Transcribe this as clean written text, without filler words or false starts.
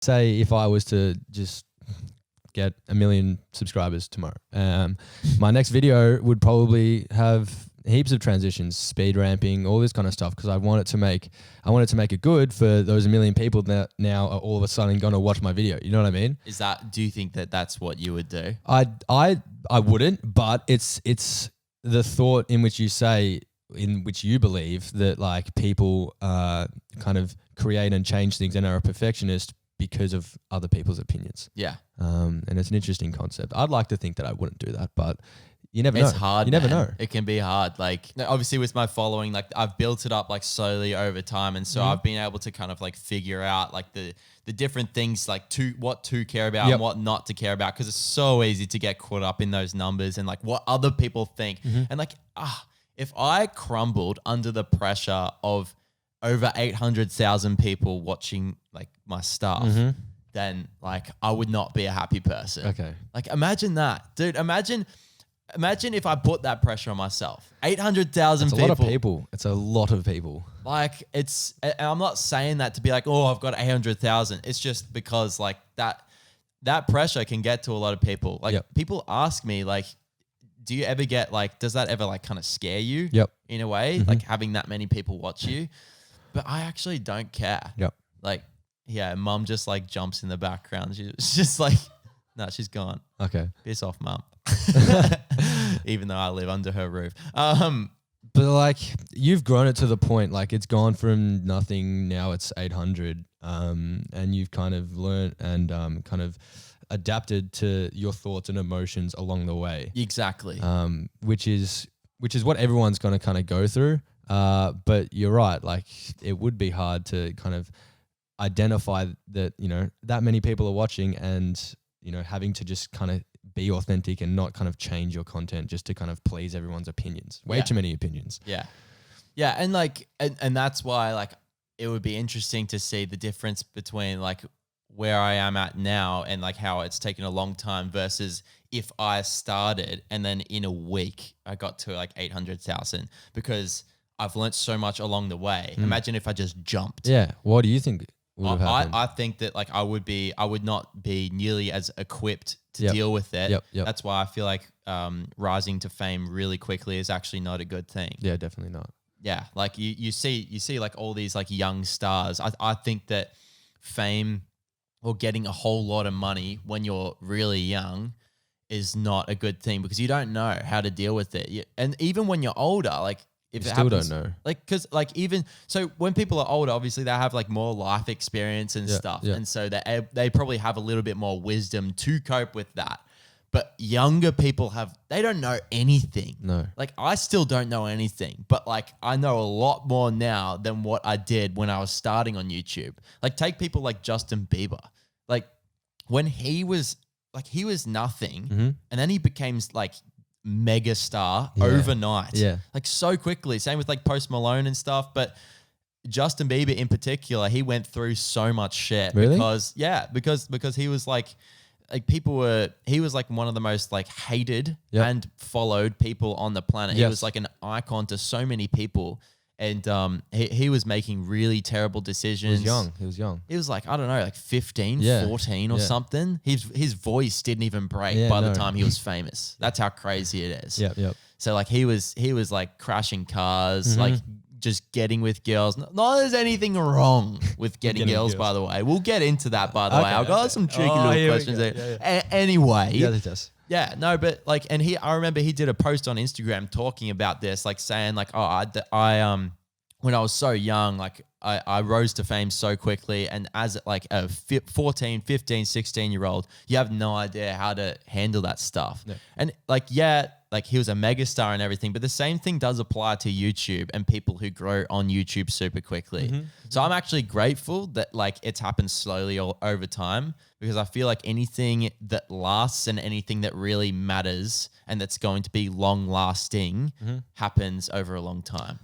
say if I was to just get 1 million subscribers tomorrow, my next video would probably have heaps of transitions, speed ramping, all this kind of stuff, because I wanted to make it good for those 1 million people that now are all of a sudden going to watch my video. You know what I mean? Do you think that that's what you would do? I wouldn't, but it's the thought in which you believe that like people kind of create and change things and are a perfectionist because of other people's opinions. Yeah. And it's an interesting concept. I'd like to think that I wouldn't do that, but you never know. It's hard. You never know. It can be hard. Like obviously with my following, like I've built it up like slowly over time. And so I've been able to kind of like figure out like the different things, like what to care about and what not to care about. Cause it's so easy to get caught up in those numbers and like what other people think. And like, if I crumbled under the pressure of over 800,000 people watching like my stuff, then like I would not be a happy person. Okay. Like imagine that, dude. Imagine if I put that pressure on myself. 800,000 people. It's a lot of people. It's a lot of people. Like and I'm not saying that to be like, oh, I've got 800,000. It's just because like that pressure can get to a lot of people. Like people ask me like, do you ever get like, does that ever like kind of scare you in a way? Like having that many people watch you? But I actually don't care. Like, yeah, mum just like jumps in the background. She's just like, no, she's gone. Okay. Piss off, mum. Even though I live under her roof. But like you've grown it to the point, like it's gone from nothing, now it's 800. And you've kind of learned and kind of adapted to your thoughts and emotions along the way. Exactly. Which is what everyone's going to kind of go through. But you're right. Like it would be hard to kind of identify that, you know, that many people are watching and, you know, having to just kind of be authentic and not kind of change your content just to kind of please everyone's opinions. Way too many opinions. Yeah. Yeah. And like, and that's why like it would be interesting to see the difference between like where I am at now and like how it's taken a long time versus if I started and then in a week I got to like 800,000 because I've learned so much along the way. Imagine if I just jumped. Yeah. What do you think would have happened? I think that like I would not be nearly as equipped to deal with it. That's why I feel like rising to fame really quickly is actually not a good thing. Yeah, definitely not. Yeah. Like you see like all these like young stars. I think that fame or getting a whole lot of money when you're really young is not a good thing because you don't know how to deal with it. And even when you're older, like if you it still happens, don't know. like, cause like even, so when people are older, obviously they have like more life experience and stuff. And so they probably have a little bit more wisdom to cope with that. But younger people they don't know anything. No. Like I still don't know anything, but like I know a lot more now than what I did when I was starting on YouTube. Like take people like Justin Bieber. Like when he was nothing and then he became like mega star overnight. Yeah. Like so quickly. Same with like Post Malone and stuff. But Justin Bieber in particular, he went through so much shit. Really? Because he was like he was like one of the most like hated and followed people on the planet. He was like an icon to so many people. And he was making really terrible decisions. He was young. He was like, I don't know, like 15, 14 or something. His voice didn't even break by the time he was famous. That's how crazy it is. Yep. So like he was like crashing cars, like just getting with girls. Not there's anything wrong with getting girls, by the way. We'll get into that, by the way. I've got some cheeky little questions there. Anyway. Yeah, it does. Yeah, no, but like, and I remember he did a post on Instagram talking about this, like saying like, oh, I when I was so young, like I rose to fame so quickly. And as like a 14, 15, 16-year-old, you have no idea how to handle that stuff. Yeah. And like, like he was a megastar and everything, but the same thing does apply to YouTube and people who grow on YouTube super quickly. So I'm actually grateful that like it's happened slowly over time because I feel like anything that lasts and anything that really matters and that's going to be long lasting happens over a long time.